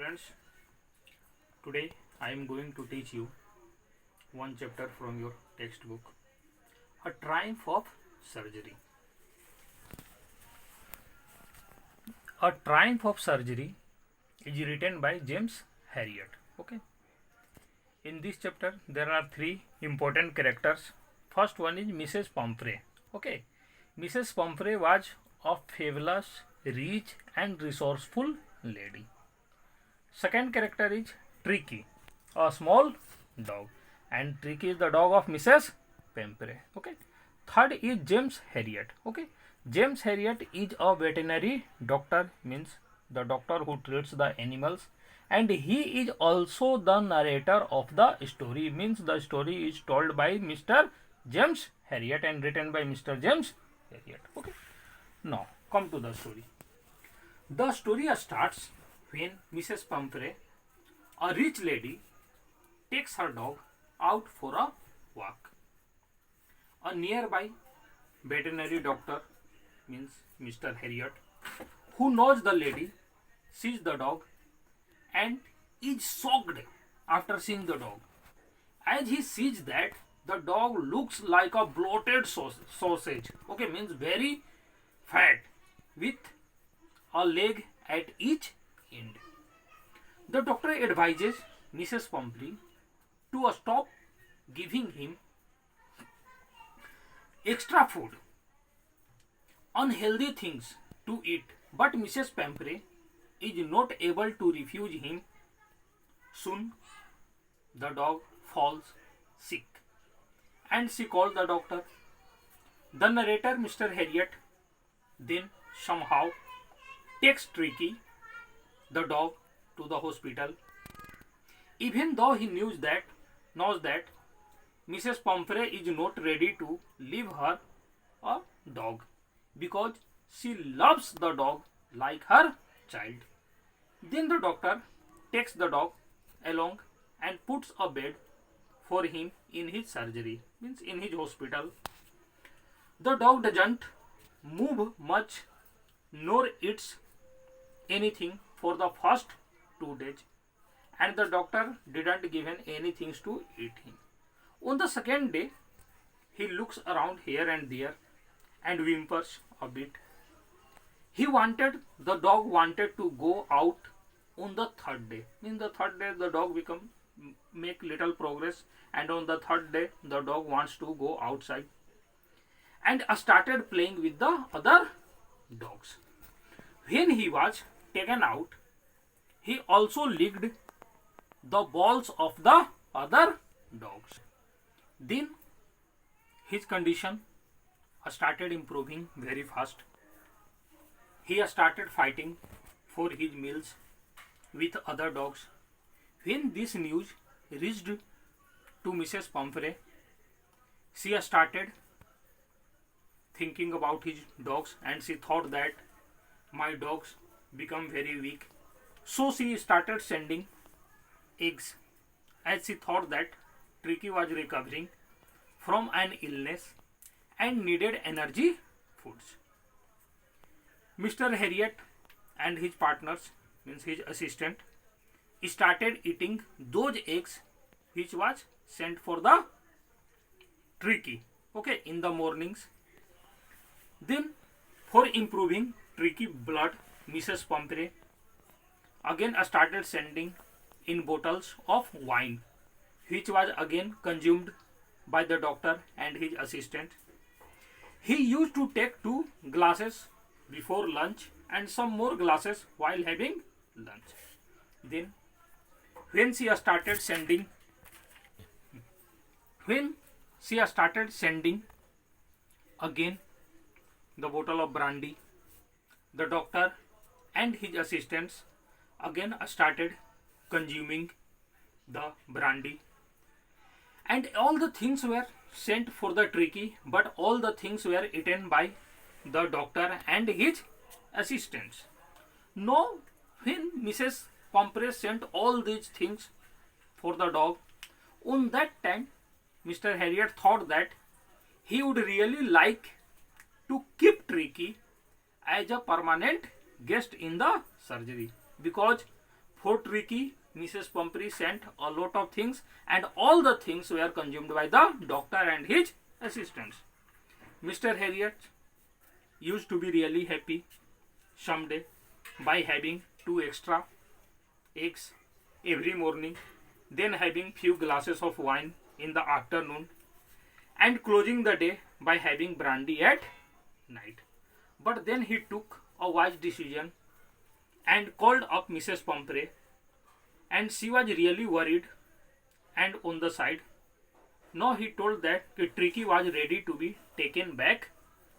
Friends, today I am going to teach you one chapter from your textbook, A Triumph of Surgery. A Triumph of Surgery is written by James Herriot. Okay. In this chapter there are three important characters. First one is Mrs. Pomfrey. Okay. Mrs. Pomfrey was a fabulous, rich and resourceful lady. Second character is Tricky, a small dog, and Tricky is the dog of Mrs. Pomfrey. Okay. Third is James Herriot. Okay. James Herriot is a veterinary doctor, means the doctor who treats the animals, and he is also the narrator of the story, means the story is told by Mr. James Herriot and written by Mr. James Herriot. Okay. Now come to the story. The story starts when Mrs. Pomfrey, a rich lady, takes her dog out for a walk. A nearby veterinary doctor, means Mr. Herriot, who knows the lady, sees the dog and is shocked after seeing the dog. As he sees that the dog looks like a bloated sausage, okay, means very fat with a leg at each end. The doctor advises Mrs. Pomfrey to stop giving him extra food, unhealthy things to eat, but Mrs. Pomfrey is not able to refuse him. Soon the dog falls sick and she calls the doctor. The narrator, Mr. Herriot, then somehow takes Tricky, the dog, to the hospital, even though he knows that Mrs. Pomfrey is not ready to leave her a dog because she loves the dog like her child. Then the doctor takes the dog along and puts a bed for him in his surgery, means in his hospital. The dog doesn't move much nor eats anything for the first 2 days, and the doctor didn't give him anything to eat him. On the second day, he looks around here and there and whimpers a bit. The dog wanted to go out on the third day. In the third day, the dog make little progress, and on the third day, the dog wants to go outside and started playing with the other dogs. When he was taken out, he also licked the balls of the other dogs. Then his condition started improving very fast. He started fighting for his meals with other dogs. When this news reached to Mrs. Pomfrey, she started thinking about his dogs and she thought that my dogs become very weak. So she started sending eggs, as she thought that Tricky was recovering from an illness and needed energy foods. Mr. Herriot and his partners, means his assistant, started eating those eggs which was sent for the Tricky, okay, in the mornings. Then for improving Tricky blood, Mrs. Pomfrey again started sending in bottles of wine, which was again consumed by the doctor and his assistant. He used to take 2 glasses before lunch and some more glasses while having lunch. Then when she started sending again the bottle of brandy, the doctor and his assistants again started consuming the brandy, and all the things were sent for the Tricky, but all the things were eaten by the doctor and his assistants. Now when Mrs. Pomfrey sent all these things for the dog, on that time Mr. Herriot thought that he would really like to keep Tricky as a permanent guest in the surgery, because For Tricky, Mrs. Pumphrey sent a lot of things, and all the things were consumed by the doctor and his assistants. Mr. Harriot used to be really happy someday by having 2 extra eggs every morning, then having few glasses of wine in the afternoon, and closing the day by having brandy at night. But then he took a wise decision and called up Mrs. Pumphrey, and she was really worried and on the side. Now he told that Tricky was ready to be taken back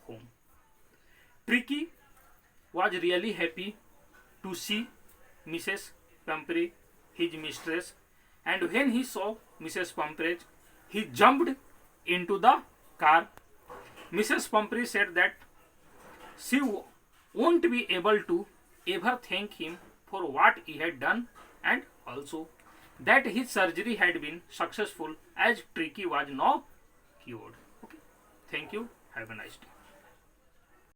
home. Tricky was really happy to see Mrs. Pumphrey, his mistress, and when he saw Mrs. Pumphrey, he jumped into the car. Mrs. Pumphrey said that she won't be able to ever thank him for what he had done, and also that his surgery had been successful as Tricky was now cured. Okay. Thank you. Have a nice day.